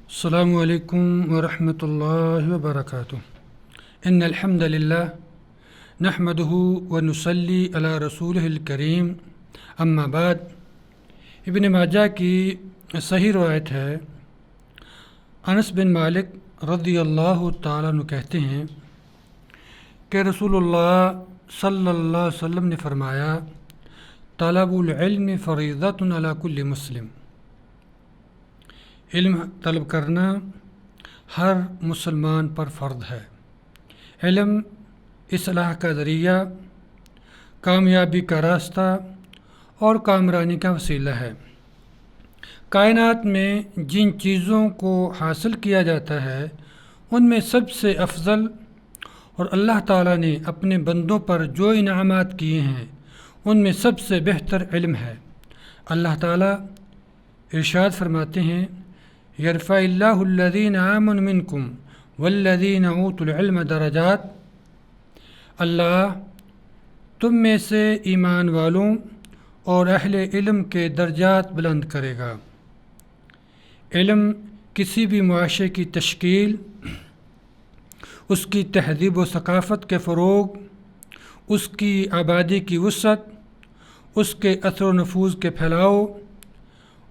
السلام علیکم ورحمۃ اللہ وبرکاتہ ان الحمد للہ نحمده ونصلی علی رسولہ الکریم اما بعد۔ ابن ماجہ کی صحیح روایت ہے، انس بن مالک رضی اللہ تعالیٰ عنہ کہتے ہیں کہ رسول اللہ صلی اللہ علیہ وسلم نے فرمایا، طلب العلم فریضۃ علی کل مسلم، علم طلب کرنا ہر مسلمان پر فرض ہے۔ علم اصلاح کا ذریعہ، کامیابی کا راستہ اور کامرانی کا وسیلہ ہے۔ کائنات میں جن چیزوں کو حاصل کیا جاتا ہے ان میں سب سے افضل اور اللہ تعالیٰ نے اپنے بندوں پر جو انعامات کیے ہیں ان میں سب سے بہتر علم ہے۔ اللہ تعالیٰ ارشاد فرماتے ہیں، یرفع اللہ الذین آمنوا منکم والذین اوتوا العلم درجات، اللہ تم میں سے ایمان والوں اور اہل علم کے درجات بلند کرے گا۔ علم کسی بھی معاشرے کی تشکیل، اس کی تہذیب و ثقافت کے فروغ، اس کی آبادی کی وسعت، اس کے اثر و نفوذ کے پھیلاؤ،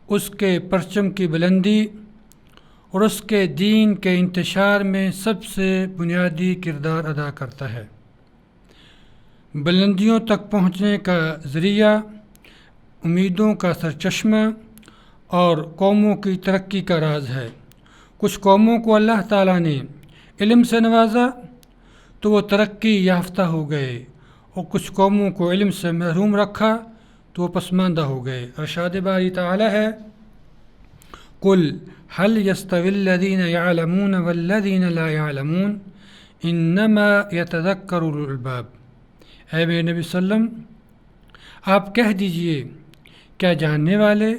اس کے پرچم کی بلندی اور اس کے دین کے انتشار میں سب سے بنیادی کردار ادا کرتا ہے۔ بلندیوں تک پہنچنے کا ذریعہ، امیدوں کا سرچشمہ اور قوموں کی ترقی کا راز ہے۔ کچھ قوموں کو اللہ تعالیٰ نے علم سے نوازا تو وہ ترقی یافتہ ہو گئے، اور کچھ قوموں کو علم سے محروم رکھا تو وہ پسماندہ ہو گئے۔ ارشاد باری تعالیٰ ہے، قل هل يستوي الذين يعلمون والذين لا يعلمون انما يتذكر اولو الالباب۔ اے میرے نبی صلی اللہ علیہ وسلم، آپ کہہ دیجئے، کیا جاننے والے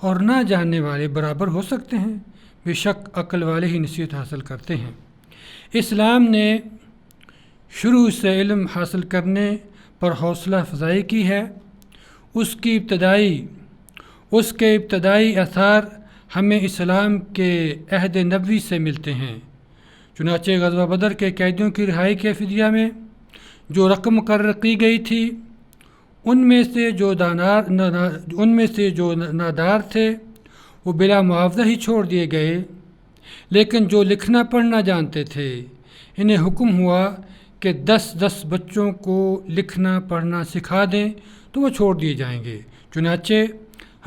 اور نہ جاننے والے برابر ہو سکتے ہیں؟ بے شک عقل والے ہی نصیحت حاصل کرتے ہیں۔ اسلام نے شروع سے علم حاصل کرنے پر حوصلہ افزائی کی ہے۔ اس کے ابتدائی آثار ہمیں اسلام کے عہد نبوی سے ملتے ہیں۔ چنانچہ غزوہ بدر کے قیدیوں کی رہائی کے فدیہ میں جو رقم مقرر کی گئی تھی، ان میں سے جو نادار تھے وہ بلا معاوضہ ہی چھوڑ دیے گئے، لیکن جو لکھنا پڑھنا جانتے تھے انہیں حکم ہوا کہ 10 بچوں کو لکھنا پڑھنا سکھا دیں تو وہ چھوڑ دیے جائیں گے۔ چنانچہ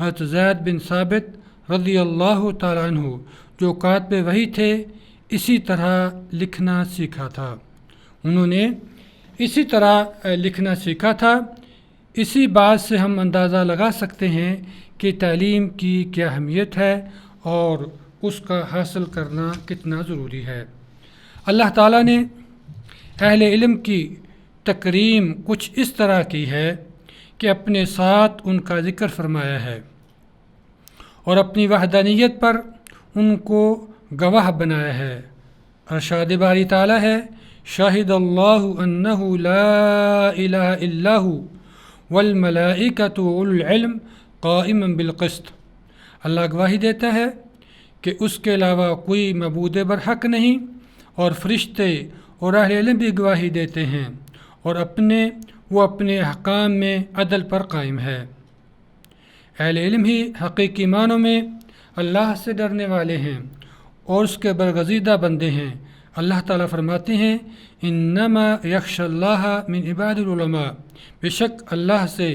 حضرت زید بن ثابت رضی اللہ تعالیٰ عنہ جو کاتب وحی تھے، اسی طرح لکھنا سیکھا تھا۔ انہوں نے اسی طرح لکھنا سیکھا تھا۔ اسی بات سے ہم اندازہ لگا سکتے ہیں کہ تعلیم کی کیا اہمیت ہے اور اس کا حاصل کرنا کتنا ضروری ہے۔ اللہ تعالیٰ نے اہل علم کی تکریم کچھ اس طرح کی ہے کہ اپنے ساتھ ان کا ذکر فرمایا ہے اور اپنی وحدانیت پر ان کو گواہ بنایا ہے۔ ارشاد باری تعالیٰ ہے، شاہد اللہ انہ لا الہ الا ہو والملائکۃ واولو العلم قائما بالقسط۔ اللہ گواہی دیتا ہے کہ اس کے علاوہ کوئی معبود برحق نہیں، اور فرشتے اور اہل علم بھی گواہی دیتے ہیں، اور وہ اپنے احکام میں عدل پر قائم ہے۔ اہل علم ہی حقیقی معنوں میں اللہ سے ڈرنے والے ہیں اور اس کے برگزیدہ بندے ہیں۔ اللہ تعالیٰ فرماتے ہیں، انما یخشی اللہ من عباد العلماء، بے شک اللہ سے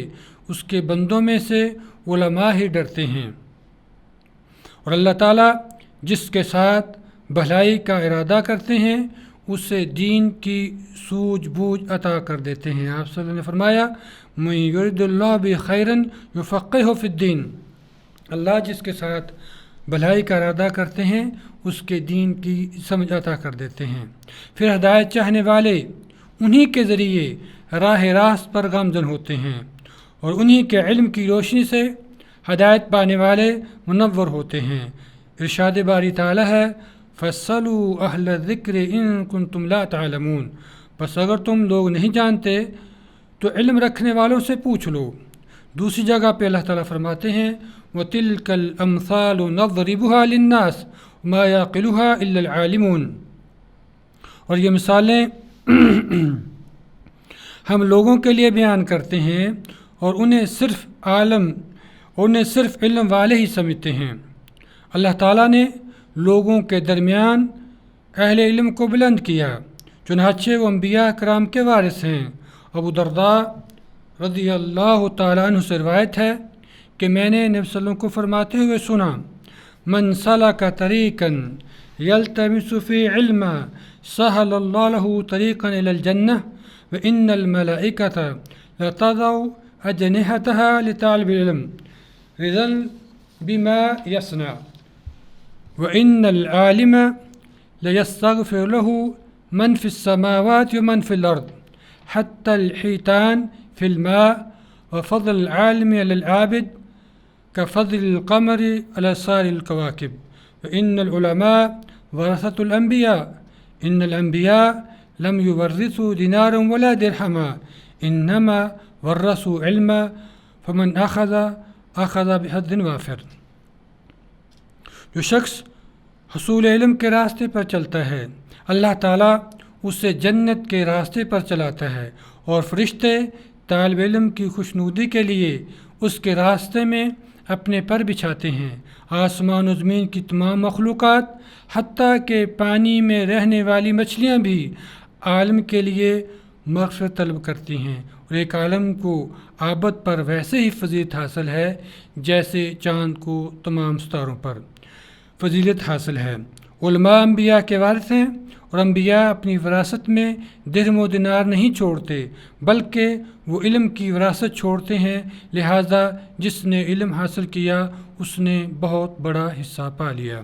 اس کے بندوں میں سے علماء ہی ڈرتے ہیں۔ اور اللہ تعالیٰ جس کے ساتھ بھلائی کا ارادہ کرتے ہیں اسے دین کی سوجھ بوجھ عطا کر دیتے ہیں۔ آپ صلی اللہ علیہ وسلم نے فرمایا، من یرد اللہ بہ خیرا یفقہہ فی الدین، اللہ جس کے ساتھ بھلائی کا ارادہ کرتے ہیں اس کے دین کی سمجھ عطا کر دیتے ہیں۔ پھر ہدایت چاہنے والے انہی کے ذریعے راہ راست پر گامزن ہوتے ہیں، اور انہی کے علم کی روشنی سے ہدایت پانے والے منور ہوتے ہیں۔ ارشاد باری تعالیٰ ہے، فَاسْأَلُوا أَهْلَ الذِّكْرِ إِن كُنتُمْ لَا تَعْلَمُونَ، بس اگر تم لوگ نہیں جانتے تو علم رکھنے والوں سے پوچھ لو۔ دوسری جگہ پہ اللہ تعالیٰ فرماتے ہیں، وَتِلْكَ الْأَمْثَالُ نَضْرِبُهَا لِلنَّاسِ، ما یعقلها الا العالمون۔ اور یہ مثالیں ہم لوگوں کے لیے بیان کرتے ہیں اور انہیں صرف علم والے ہی سمجھتے ہیں۔ اللہ تعالیٰ نے لوگوں کے درمیان اہل علم کو بلند کیا، چنانچہ وہ انبیاء کرام کے وارث ہیں۔ ابو درداء رضی اللہ تعالیٰ عنہ سے روایت ہے کہ میں نے نبی صلی اللہ علیہ وسلم کو فرماتے ہوئے سنا، من سلک طریقا یلتمس فی علما سہل اللہ لہ طریقا الی الجنہ وان الملائکۃ لتضع اجنحتها لطالب العلم رضا بما یصنع وان العالم لیستغفر له من فی السماوات ومن فی الارض حتى الحيتان في الماء وفضل العالم على العابد كفضل القمر على سائر الكواكب وإن العلماء ورثة الأنبياء إن الأنبياء لم يورثوا دينارا ولا درهما إنما ورثوا علما فمن أخذ بحظ وافر۔ جو شخص حصول علم کے راستے پر چلتا ہے اللہ تعالیٰ اسے جنت کے راستے پر چلاتا ہے، اور فرشتے طالب علم کی خوشنودی کے لیے اس کے راستے میں اپنے پر بچھاتے ہیں۔ آسمان و زمین کی تمام مخلوقات حتیٰ کہ پانی میں رہنے والی مچھلیاں بھی عالم کے لیے مغفرت طلب کرتی ہیں، اور ایک عالم کو عابد پر ویسے ہی فضیلت حاصل ہے جیسے چاند کو تمام ستاروں پر فضیلت حاصل ہے۔ علماء انبیاء کے وارث ہیں، اور انبیاء اپنی وراثت میں درہم و دینار نہیں چھوڑتے بلکہ وہ علم کی وراثت چھوڑتے ہیں، لہٰذا جس نے علم حاصل کیا اس نے بہت بڑا حصہ پا لیا۔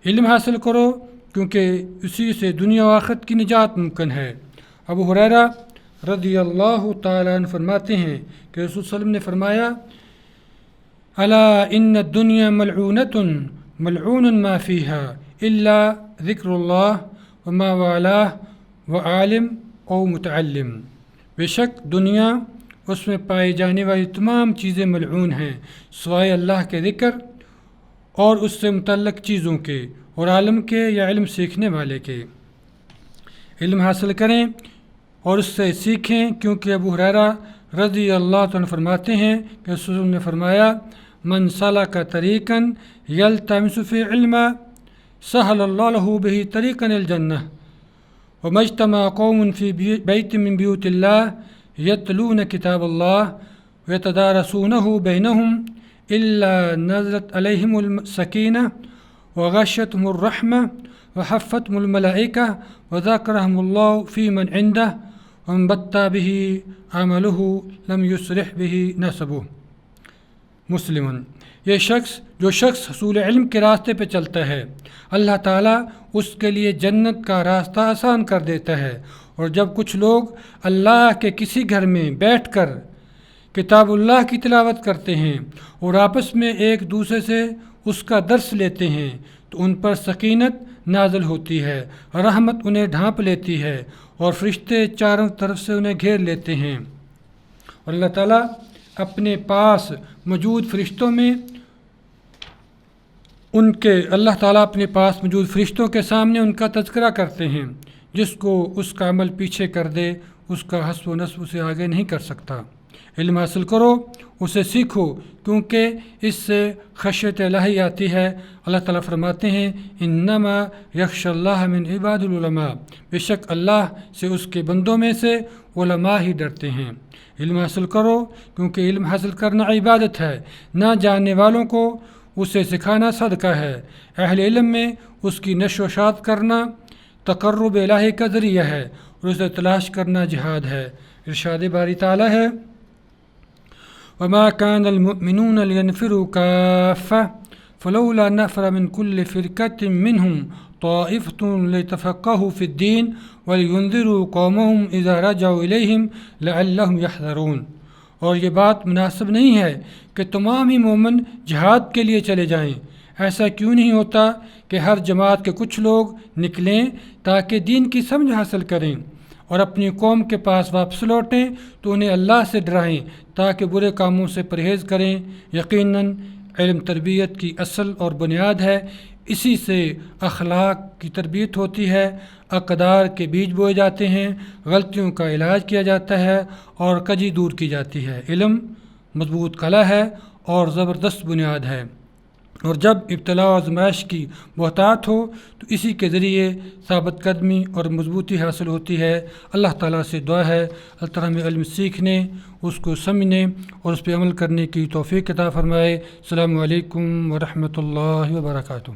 علم حاصل کرو کیونکہ اسی سے دنیا و آخرت کی نجات ممکن ہے۔ ابو ہریرہ رضی اللہ تعالیٰ عنہ فرماتے ہیں کہ رسول صلی اللہ علیہ وسلم نے فرمایا، الا ان الدنیا ملعونۃ ملعون ما فیہا الا ذکر اللہ وما والاہ وعالم او متعلم۔ بے شک دنیا اس میں پائی جانے والی تمام چیزیں ملعون ہیں سوائے اللہ کے ذکر اور اس سے متعلق چیزوں کے، اور عالم کے یا علم سیکھنے والے کے۔ علم حاصل کریں اور اس سے سیکھیں، کیونکہ ابو ہریرہ رضی اللہ عنہ فرماتے ہیں کہ رسول اللہ نے فرمایا، من سلک طریقا یلتمس فی علما سہل اللہ لہ بہ طریقا الی الجنہ وما اجتمع قوم فی بیت من بیوت اللہ یتلون کتاب اللہ ویتدارسونہ بینہم الا نزلت علیہم السکینہ وغشتہم الرحمہ وحفتہم الملائکہ وذکرہم اللہ فی من عندہ ومن بطأ بہ عملہ لم یسرح بہ نسبہ۔ مسلم۔ جو شخص حصول علم کے راستے پہ چلتا ہے اللہ تعالیٰ اس کے لیے جنت کا راستہ آسان کر دیتا ہے، اور جب کچھ لوگ اللہ کے کسی گھر میں بیٹھ کر کتاب اللہ کی تلاوت کرتے ہیں اور آپس میں ایک دوسرے سے اس کا درس لیتے ہیں تو ان پر سکینت نازل ہوتی ہے، رحمت انہیں ڈھانپ لیتی ہے، اور فرشتے چاروں طرف سے انہیں گھیر لیتے ہیں، اور اللہ تعالیٰ اپنے پاس موجود فرشتوں میں اپنے پاس موجود فرشتوں کے سامنے ان کا تذکرہ کرتے ہیں، جس کو اس کا عمل پیچھے کر دے اس کا حسب و نسب اسے آگے نہیں کر سکتا۔ علم حاصل کرو، اسے سیکھو، کیونکہ اس سے خشیت الہی آتی ہے۔ اللہ تعالیٰ فرماتے ہیں، انما یخشی اللہ من عباد العلماء، بے شک اللہ سے اس کے بندوں میں سے علماء ہی ڈرتے ہیں۔ علم حاصل کرو کیونکہ علم حاصل کرنا عبادت ہے، نہ جاننے والوں کو اسے سکھانا صدقہ ہے۔ اہل علم میں اس کی نشر و اشاعت کرنا تقرب الہی کا ذریعہ ہے، اور اسے تلاش کرنا جہاد ہے۔ ارشاد باری تعالیٰ ہے، وما كان المؤمنون لينفروا كافة فلولا نفر من كل فرقة منهم طائفة ليتفقهوا في الدين ولينذروا قومهم إذا رجعوا إليهم لعلهم يحذرون۔ اور یہ بات مناسب نہیں ہے کہ تمام ہی مومن جہاد کے لیے چلے جائیں۔ ایسا کیوں نہیں ہوتا کہ ہر جماعت کے کچھ لوگ نکلیں تاکہ دین کی سمجھ حاصل کریں اور اپنی قوم کے پاس واپس لوٹیں تو انہیں اللہ سے ڈرائیں تاکہ برے کاموں سے پرہیز کریں۔ یقیناً علم تربیت کی اصل اور بنیاد ہے، اسی سے اخلاق کی تربیت ہوتی ہے، اقدار کے بیج بوئے جاتے ہیں، غلطیوں کا علاج کیا جاتا ہے اور کجی دور کی جاتی ہے۔ علم مضبوط کلا ہے اور زبردست بنیاد ہے، اور جب ابتلاء و آزمائش کی بہتات ہو تو اسی کے ذریعے ثابت قدمی اور مضبوطی حاصل ہوتی ہے۔ اللہ تعالیٰ سے دعا ہے اللہ تعالیٰ ہمیں علم سیکھنے، اس کو سمجھنے اور اس پہ عمل کرنے کی توفیق عطا فرمائے۔ السلام علیکم ورحمۃ اللہ وبرکاتہ۔